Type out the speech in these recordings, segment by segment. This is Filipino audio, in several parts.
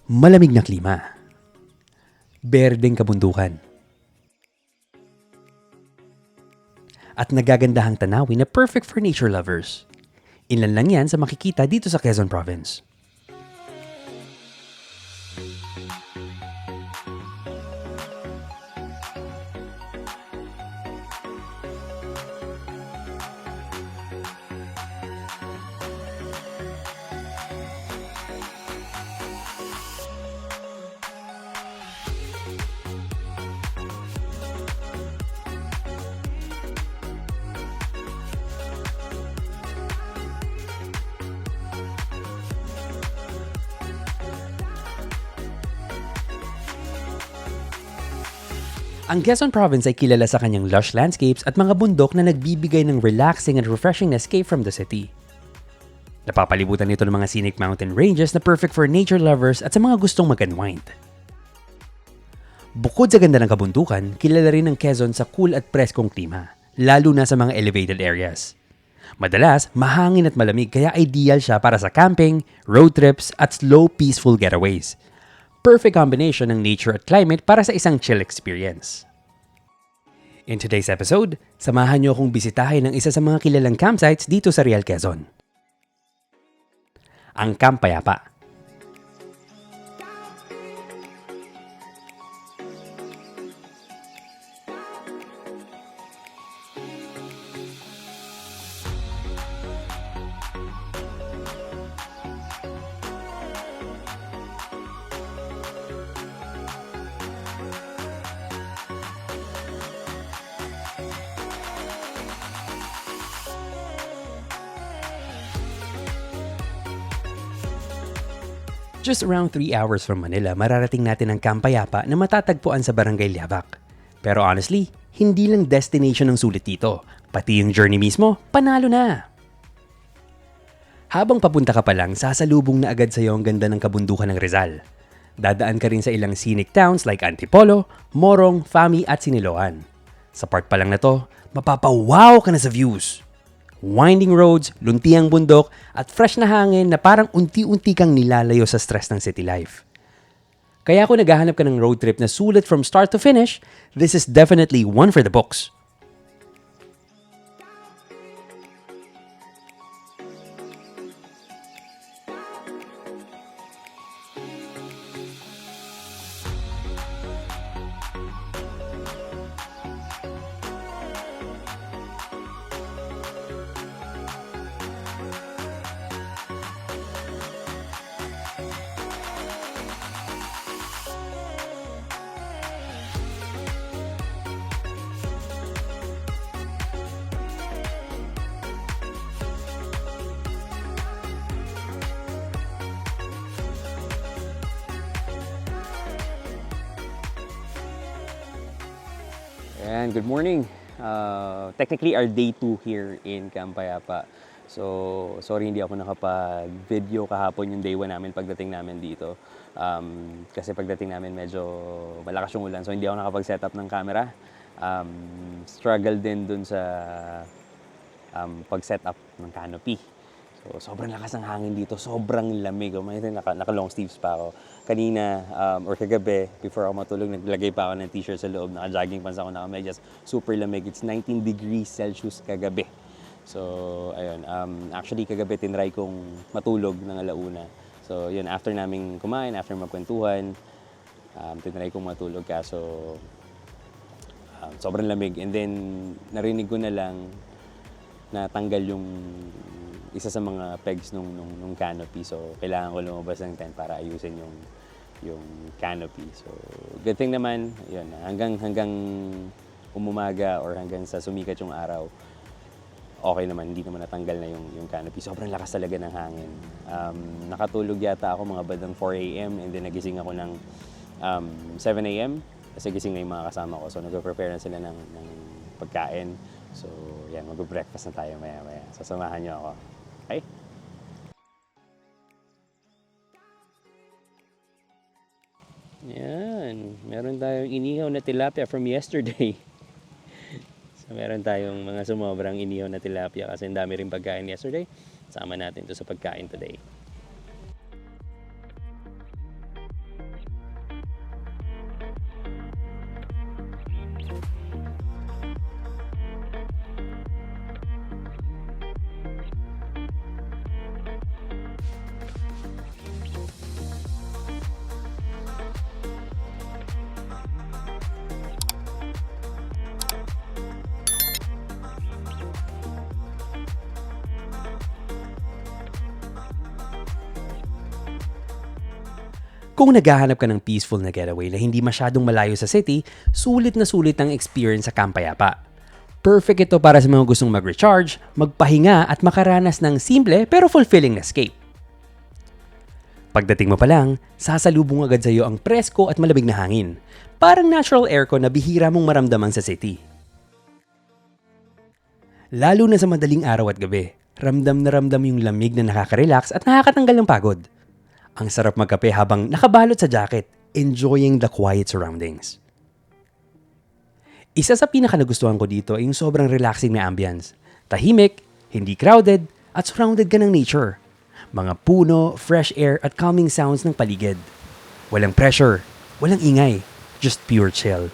malamig na klima, berdeng kabundukan, at nagagandahang tanawin na perfect for nature lovers. Ilan lang yan sa makikita dito sa Quezon Province. Ang Quezon Province ay kilala sa kanyang lush landscapes at mga bundok na nagbibigay ng relaxing and refreshing escape from the city. Napapalibutan nito ng mga scenic mountain ranges na perfect for nature lovers at sa mga gustong mag-unwind. Bukod sa ganda ng kabundukan, kilala rin ang Quezon sa cool at preskong klima, lalo na sa mga elevated areas. Madalas, mahangin at malamig kaya ideal siya para sa camping, road trips at slow, peaceful getaways. Perfect combination ng nature at climate para sa isang chill experience. In today's episode, samahan niyo akong bisitahin ang isa sa mga kilalang campsites dito sa Real Quezon. Ang Camp Payapa. Just around 3 hours from Manila, mararating natin ang Camp Payapa na matatagpuan sa Barangay Liabac. Pero honestly, hindi lang destination ang sulit dito. Pati yung journey mismo, panalo na! Habang papunta ka pa lang, sasalubong na agad sa'yo ang ganda ng kabundukan ng Rizal. Dadaan ka rin sa ilang scenic towns like Antipolo, Morong, Fami at Siniloan. Sa part pa lang na to, mapapawaw ka na sa views! Winding roads, luntiang bundok, at fresh na hangin na parang unti-unti kang nilalayo sa stress ng city life. Kaya kung naghahanap ka ng road trip na sulit from start to finish, this is definitely one for the books. And good morning. Technically our day 2 here in Camp Payapa. So sorry hindi ako nakapag-video kahapon yung day 1 namin pagdating namin dito. Kasi pagdating namin medyo malakas yung ulan so hindi ako nakapag-set up ng camera. Struggle din dun sa pag-set up ng canopy. So sobrang lakas ng hangin dito, sobrang lamig. Naka long sleeves pa ako. Kanina or kagabi, before ako matulog, naglagay pa ako ng t-shirt sa loob, naka-jogging pants ako, naka-medyas, super lamig. It's 19 degrees Celsius kagabi. So, ayun. Actually, kagabi, tinry kong matulog ng alauna. So, yun, after naming kumain, after magkwentuhan, tinry kong matulog kaso sobrang lamig. And then, narinig ko na lang na tanggal yung isa sa mga pegs nung canopy. So, kailangan ko lumabas ng tent para ayusin yung canopy. So, good thing naman, yun, hanggang umumaga or hanggang sa sumikat yung araw, okay naman, hindi naman natanggal na yung canopy. Sobrang lakas talaga ng hangin. Nakatulog yata ako mga bandang 4 a.m. and then nagising ako ng 7 a.m. kasi gising na yung mga kasama ko. So, nag-prepare na sila ng pagkain. So, yan, mag-breakfast na tayo maya-maya. So, samahan niyo ako. Okay? Yan. Meron tayong inihaw na tilapia from yesterday. So, meron tayong mga sumobrang inihaw na tilapia kasi ang dami rin pagkain yesterday. Sama natin ito sa pagkain today. Kung naghahanap ka ng peaceful na getaway na hindi masyadong malayo sa city, sulit na sulit ang experience sa Camp Payapa. Perfect ito para sa mga gustong mag-recharge, magpahinga at makaranas ng simple pero fulfilling na escape. Pagdating mo pa lang, sasalubong agad sa iyo ang presko at malamig na hangin. Parang natural aircon na bihira mong maramdaman sa city. Lalo na sa madaling araw at gabi, ramdam na ramdam yung lamig na nakaka-relax at nakakatanggal ng pagod. Ang sarap magkape habang nakabalot sa jacket, enjoying the quiet surroundings. Isa sa pinaka-nagustuhan ko dito ay yung sobrang relaxing na ambience. Tahimik, hindi crowded, at surrounded ka ng nature. Mga puno, fresh air at calming sounds ng paligid. Walang pressure, walang ingay, just pure chill.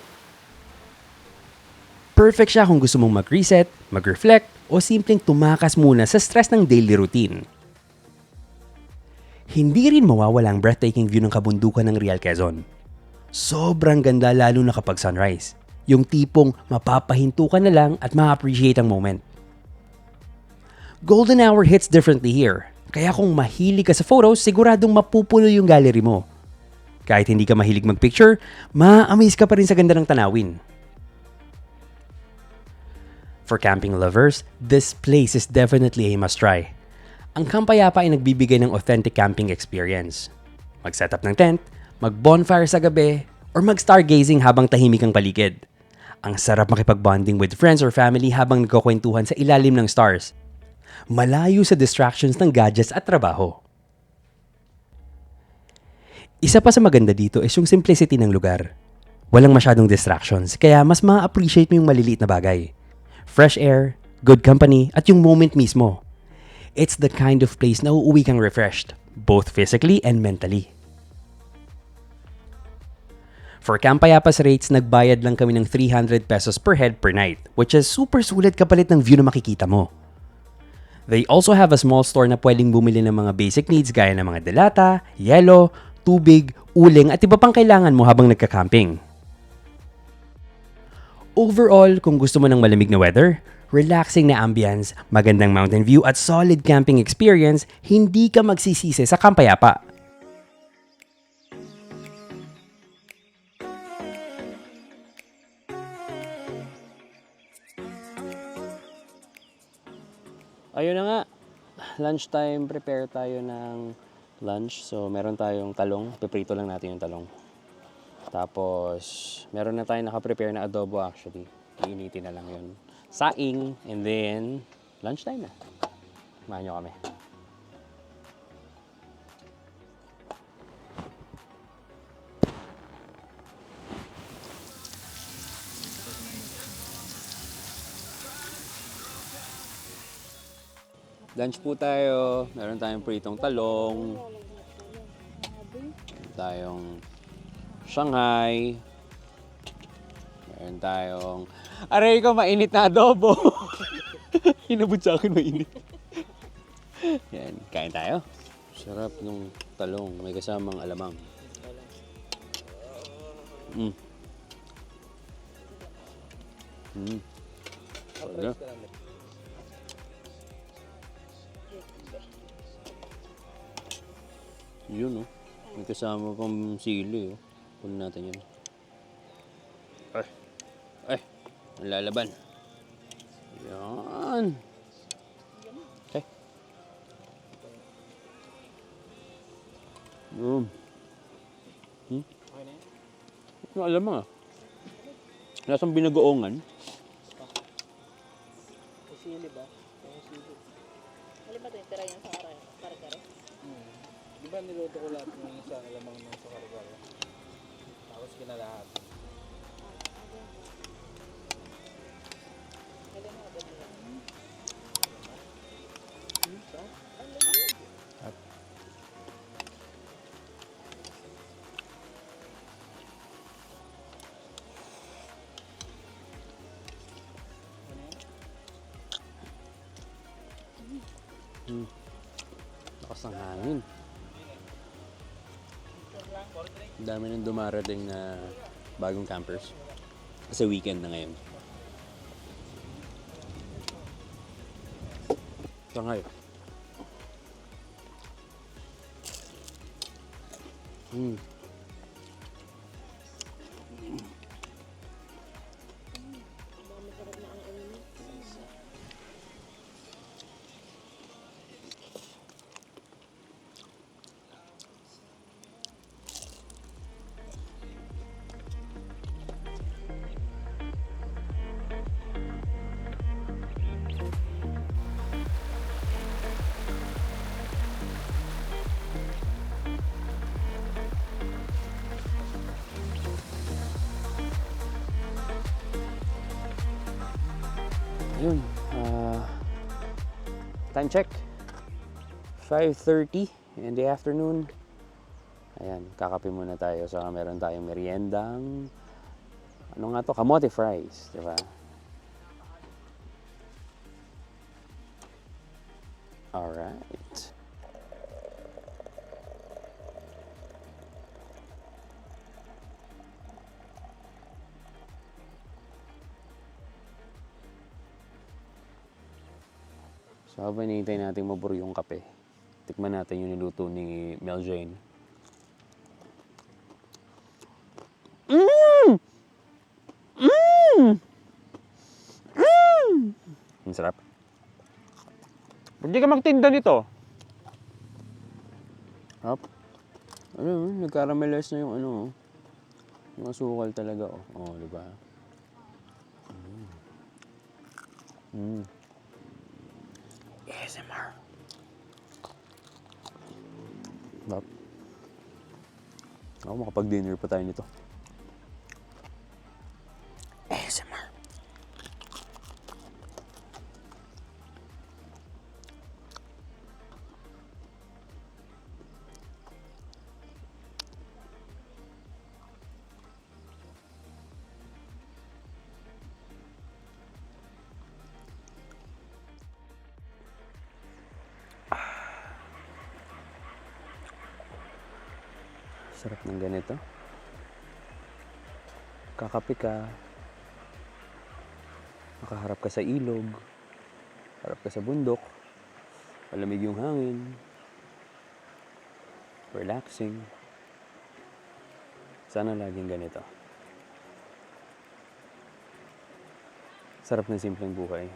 Perfect siya kung gusto mong mag-reset, mag-reflect, o simpleng tumakas muna sa stress ng daily routine. Hindi rin mawawala ang breathtaking view ng kabundukan ng Real Quezon. Sobrang ganda lalo na kapag sunrise. Yung tipong mapapahinto ka na lang at ma-appreciate ang moment. Golden hour hits differently here. Kaya kung mahilig ka sa photos, siguradong mapupuno yung gallery mo. Kahit hindi ka mahilig mag-picture, ma-amaze ka pa rin sa ganda ng tanawin. For camping lovers, this place is definitely a must-try. Ang Camp Payapa ay nagbibigay ng authentic camping experience. Mag-set up ng tent, mag-bonfire sa gabi, or mag-stargazing habang tahimik ang paligid. Ang sarap makipag-bonding with friends or family habang nagkukwentuhan sa ilalim ng stars. Malayo sa distractions ng gadgets at trabaho. Isa pa sa maganda dito is yung simplicity ng lugar. Walang masyadong distractions, kaya mas ma-appreciate mo yung maliliit na bagay. Fresh air, good company, at yung moment mismo. It's the kind of place na uuwi kang refreshed, both physically and mentally. For Camp Payapa's rates, nagbayad lang kami ng 300 pesos per head per night, which is super sulit kapalit ng view na makikita mo. They also have a small store na pwedeng bumili ng mga basic needs gaya ng mga delata, yelo, tubig, uling at iba pang kailangan mo habang nagka-camping. Overall, kung gusto mo ng malamig na weather, relaxing na ambience, magandang mountain view at solid camping experience, hindi ka magsisisi sa Camp Payapa. Ayun na nga, lunchtime, prepare tayo ng lunch. So, meron tayong talong, piprito lang natin yung talong. Tapos, meron na tayong nakaprepare na adobo actually. Iinitin na lang yun. Saing, and then, lunchtime na. Samahan nyo kami. Lunch po tayo. Meron tayong pritong talong. Meron tayong Shanghai. Meron tayong... Aray ko, mainit na adobo. Hinabot sa akin, mainit. Yan, kain tayo. Sarap ng talong. May kasamang alamang. Sarap. Yun, oh. May kasama pang sili, oh. Punin natin yun. Ay, ang lalaban. Yan. Okay. Ano alam mo, ah? Lasang binagoongan. Sili ba? Sili. Alin ba ito yung tira yan sa kare-kare? Di ba niluto ko lahat ng isa alamang ng sa kare-kare? Tapos kinalahat. Lakas ng hangin. Ang dami nang dumarating na bagong campers. Kasi weekend na ngayon. Shanghai. Ayun. Time check. 5:30 in the afternoon. Ayan, kakape muna tayo. So, meron tayong meriendang, ano nga to? Kamote fries, di ba? Alright. So, habang hinihintay natin maburo yung kape, tikman natin yung niluto ni Mel Jane. Ang sarap. Hindi ka magtinda nito. Hop. Ano, nag-caramelize na yung ano, yung asukal talaga, oh. Oh, di ba? ASMR. Hop. Ako, makapag-dinner pa tayo nito. ASMR. Sarap ng ganito. Kakape ka. Makaharap ka sa ilog. Harap ka sa bundok. Malamig yung hangin. Relaxing. Sana laging ganito. Sarap ng simpleng buhay.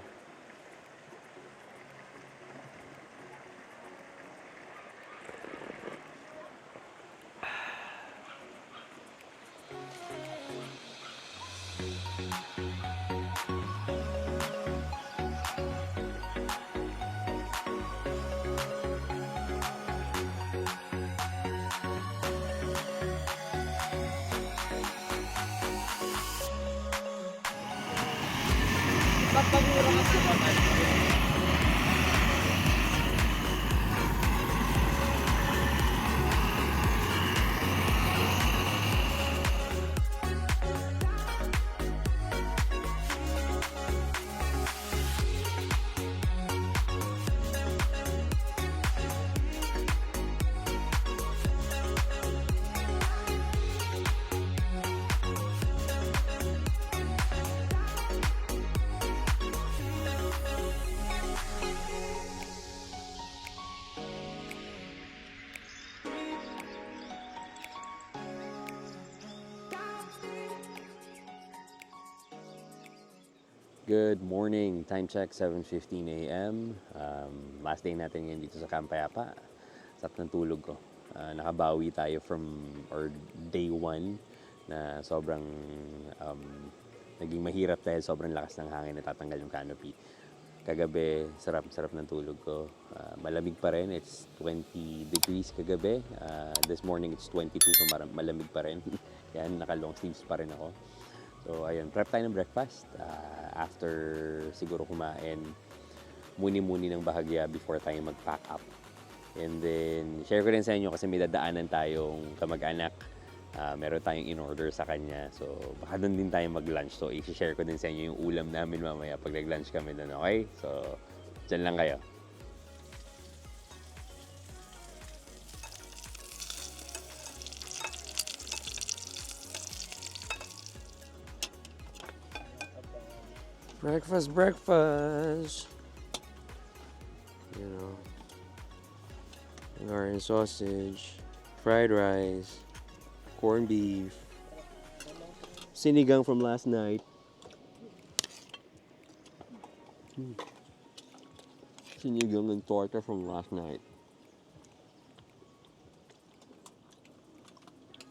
Good morning. Time check, 7:15 a.m. Last day natin ngayon dito sa Camp Payapa. Sarap ng tulog ko. Nakabawi tayo from or day 1 na sobrang naging mahirap dahil sobrang lakas ng hangin na tatanggal yung canopy. Kagabi, sarap ng tulog ko. Malamig pa rin. It's 20 degrees kagabi. This morning, it's 22, so malamig pa rin. Yan, naka-long sleeves pa rin ako. So, ayun, prep tayo ng breakfast. After siguro kumain, muni-muni ng bahagya before tayo mag-pack up. And then, share ko rin sa inyo kasi may dadaanan tayong kamag-anak. Meron tayong in-order sa kanya. So, baka doon din tayo mag-lunch. So, i-share ko din sa inyo yung ulam namin mamaya pag nag-lunch kami doon, okay? So, dyan lang kayo. Breakfast. You know, orange sausage, fried rice, corned beef, sinigang from last night. Sinigang and torta from last night.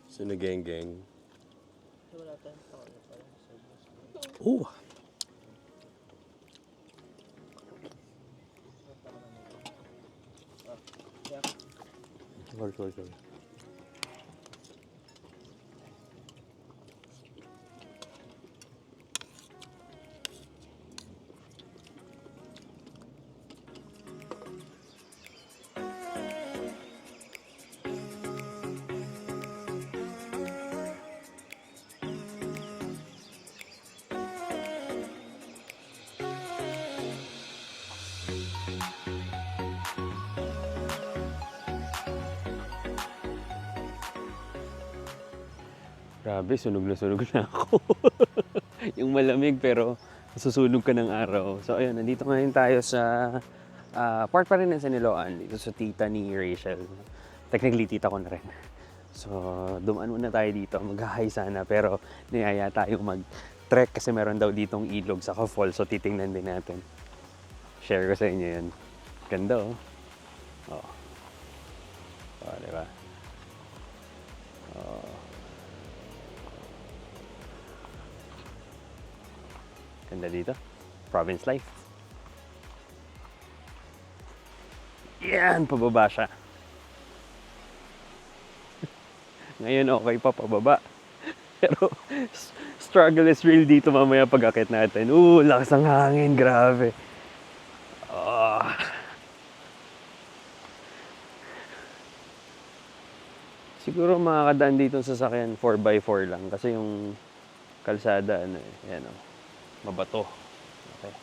Sinigang. Wala tayong toyo pala. Oh! Sorry. Grabe, sunog na ako. Yung malamig pero nasusunog ka ng araw. So ayun, nandito ngayon tayo sa part pa rin ng Saniloan, dito sa tita ni Rachel. Technically, tita ko na rin. So, dumaan muna tayo dito. Mag-hi sana, pero niyaya tayong mag-trek kasi meron daw ditong ilog sa fall. So, titingnan din natin. Share ko sa inyo yan. Ganda, oh. Oh. Oh, diba? Oh. Ganda dito. Province life. Yan, pababa siya. Ngayon okay pa pababa. Pero struggle is real dito mamaya pag-akit natin. Lakas ng hangin, grabe. Siguro makakadaan dito sa sasakyan 4x4 lang kasi yung kalsada yan mabato. Okay.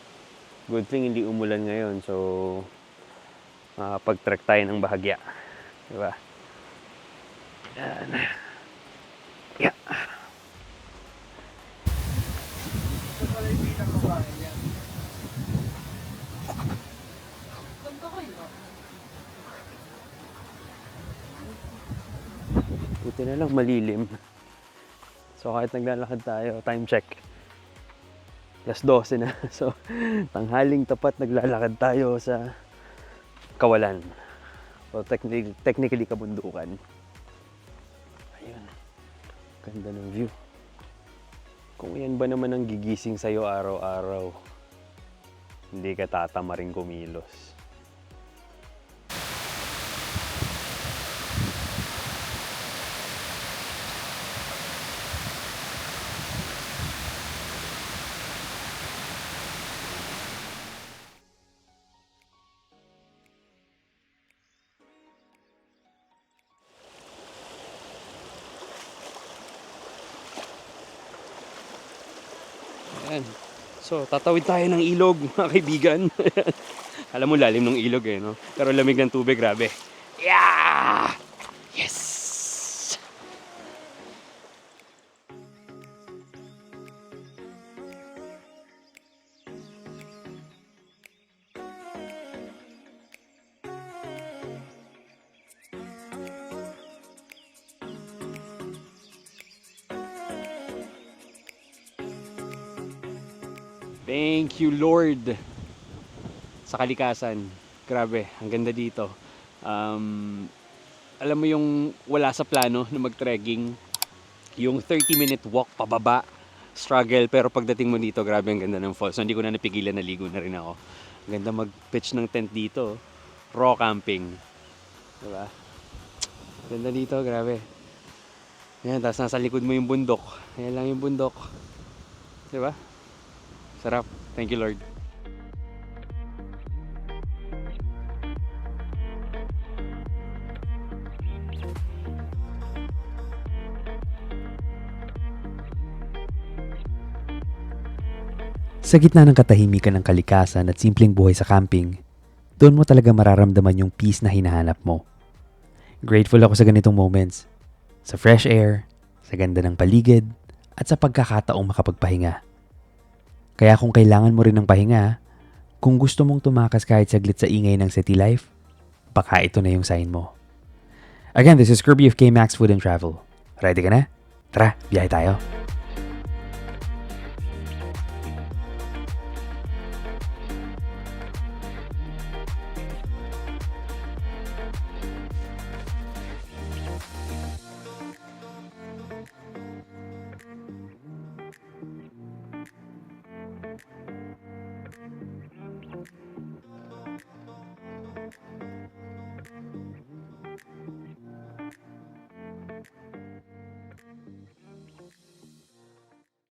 Good thing hindi umulan ngayon, so makapag-trek tayo ng bahagya. Diba? Yan. Yeah. Ito pala yung pinakabahay niya. Buti na lang malilim. So kahit naglalakad tayo, time check. 12:00 na. So tanghaling tapat naglalakad tayo sa kawalan. So technically kabundukan. Ayun. Ganda ng view. Kung yan ba naman ang gigising sa'yo araw-araw, hindi ka tatama rin kumilos. Ayan. So, tatawid tayo ng ilog, mga kaibigan. Alam mo, lalim ng ilog no? Pero lamig ng tubig, grabe. Yeah! Yes! Thank you, Lord, sa kalikasan. Grabe, ang ganda dito. Alam mo yung wala sa plano na mag-trekking, yung 30-minute walk pababa, struggle, pero pagdating mo dito, grabe ang ganda ng falls. So, hindi ko na napigilan, naligo na rin ako. Ang ganda mag-pitch ng tent dito. Raw camping. Diba? Ganda dito, grabe. Ayan, tapos nasa likod mo yung bundok. Ayan lang yung bundok. Diba? Sarap. Thank you, Lord. Sa gitna ng katahimikan ng kalikasan at simpleng buhay sa camping, doon mo talaga mararamdaman yung peace na hinahanap mo. Grateful ako sa ganitong moments. Sa fresh air, sa ganda ng paligid, at sa pagkakataong makapagpahinga. Kaya kung kailangan mo rin ng pahinga, kung gusto mong tumakas kahit saglit sa ingay ng city life, baka ito na yung sign mo. Again, this is Kirby of K-Max Food and Travel. Ready ka na? Tara, biyahe tayo.